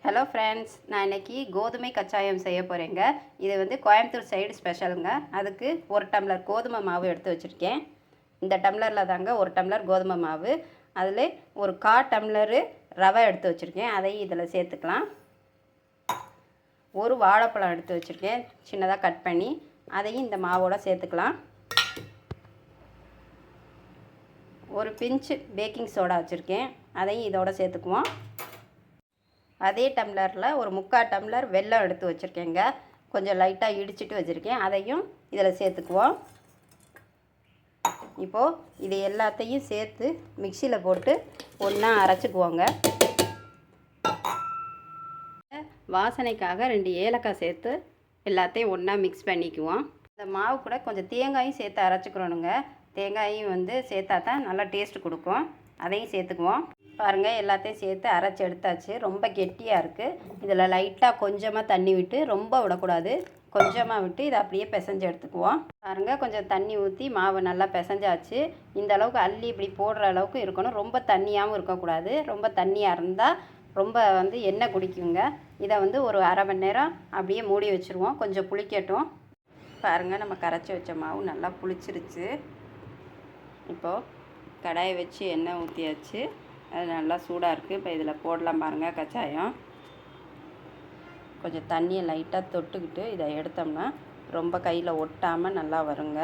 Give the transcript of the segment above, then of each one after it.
Hello friends, நான் இன்றைக்கி கோதுமை கச்சாயம் செய்ய போகிறேங்க. இது வந்து கோயம்புத்தூர் சைடு ஸ்பெஷலுங்க. அதுக்கு 1 டம்ளர் கோதுமை மாவு எடுத்து வச்சுருக்கேன். இந்த டம்ளரில் தாங்க 1 டம்ளர் கோதுமை மாவு. அதில் ஒரு 1/4 டம்ளரு ரவை எடுத்து வச்சுருக்கேன். அதையும் இதில் சேர்த்துக்கலாம். ஒரு வாழைப்பழம் எடுத்து வச்சுருக்கேன், சின்னதாக கட் பண்ணி. அதையும் இந்த மாவோட சேர்த்துக்கலாம். ஒரு பிஞ்சு பேக்கிங் சோடா வச்சுருக்கேன், அதையும் இதோட சேர்த்துக்குவோம். அதே டம்ளரில் ஒரு 3/4 டம்ளர் வெல்லம் எடுத்து வச்சுருக்கேங்க. கொஞ்சம் லைட்டாக இடிச்சிட்டு வச்சுருக்கேன், அதையும் இதில் சேர்த்துக்குவோம். இப்போது இது எல்லாத்தையும் சேர்த்து மிக்சியில் போட்டு ஒன்றா அரைச்சிக்குவோங்க. வாசனைக்காக 2 ஏலக்காய் சேர்த்து எல்லாத்தையும் ஒன்றா மிக்ஸ் பண்ணிக்குவோம். இந்த மாவு கூட கொஞ்சம் தேங்காயும் சேர்த்து அரைச்சிக்கிறோனுங்க. தேங்காயும் வந்து சேர்த்தா தான் நல்லா டேஸ்ட் கொடுக்கும். அதையும் சேர்த்துக்குவோம். பாருங்கள், எல்லாத்தையும் சேர்த்து அரைச்சி எடுத்தாச்சு. ரொம்ப கெட்டியாக இருக்குது. இதில் லைட்டாக கொஞ்சமாக தண்ணி விட்டு, ரொம்ப விடக்கூடாது, கொஞ்சமாக விட்டு இதை அப்படியே பிசைஞ்சு எடுத்துக்குவோம். பாருங்கள், கொஞ்சம் தண்ணி ஊற்றி மாவு நல்லா பிசைஞ்சாச்சு. இந்த அளவுக்கு அள்ளி இப்படி போடுற அளவுக்கு இருக்கணும். ரொம்ப தண்ணியாகவும் இருக்கக்கூடாது. ரொம்ப தண்ணியாக இருந்தால் ரொம்ப வந்து எண்ணெய் குடிக்குங்க. இதை வந்து ஒரு அரை மணி நேரம் அப்படியே மூடி வச்சுருவோம், கொஞ்சம் புளிக்கட்டும். பாருங்கள், நம்ம கரைச்சி வச்ச மாவு நல்லா புளிச்சிருச்சு. இப்போது கடாயை வச்சு எண்ணெய் ஊற்றியாச்சு. அது நல்லா சூடாக இருக்குது. இப்போ இதில் போடலாம் பாருங்கள் கச்சாயம். கொஞ்சம் தண்ணியை லைட்டாக தொட்டுக்கிட்டு இதை எடுத்தோம்னா ரொம்ப கையில் ஒட்டாமல் நல்லா வருங்க.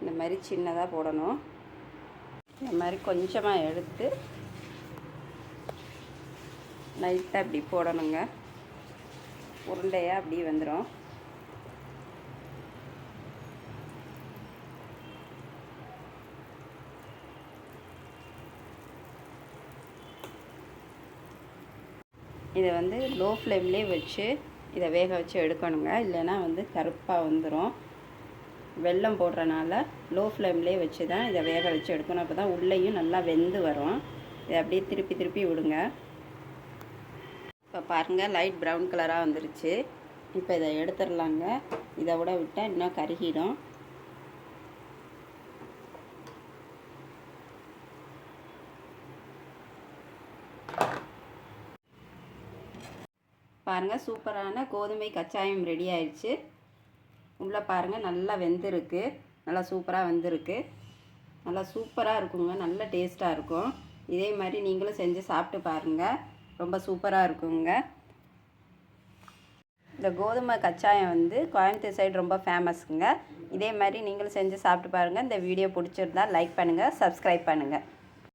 இந்த மாதிரி சின்னதாக போடணும். இந்த மாதிரி கொஞ்சமாக எடுத்து லைட்டாக இப்படி போடணுங்க. உருண்டையாக அப்படி வந்துடும். இதை வந்து லோ ஃப்ளேம்லேயே வச்சு இதை வேக வச்சு எடுக்கணுங்க. இல்லைன்னா வந்து கருப்பாக வந்துடும். வெல்லம் போடுறனால லோ ஃப்ளேம்லேயே வச்சு தான் இதை வேக வச்சு எடுக்கணும். அப்போ தான் உள்ளேயும் நல்லா வெந்து வரும். இதை அப்படியே திருப்பி திருப்பி விடுங்க. இப்போ பாருங்கள், லைட் ப்ரௌன் கலராக வந்துருச்சு. இப்போ இதை எடுத்துடலாங்க. இதை விட விட்டால் இன்னும் கருகிடும். பாருங்கள், சூப்பரான கோதுமை கச்சாயம் ரெடி ஆயிடுச்சு. உள்ளே பாருங்கள், நல்லா வெந்திருக்கு. நல்லா சூப்பராக வெந்திருக்கு. நல்லா சூப்பராக இருக்குங்க. நல்ல டேஸ்ட்டாக இருக்கும். இதே மாதிரி நீங்களும் செஞ்சு சாப்பிட்டு பாருங்கள். ரொம்ப சூப்பராக இருக்குங்க. இந்த கோதுமை கச்சாயம் வந்து கோயம்புத்தூர் சைடு ரொம்ப ஃபேமஸுங்க. இதே மாதிரி நீங்களும் செஞ்சு சாப்பிட்டு பாருங்கள். இந்த வீடியோ பிடிச்சிருந்தா லைக் பண்ணுங்கள், சப்ஸ்கிரைப் பண்ணுங்கள்.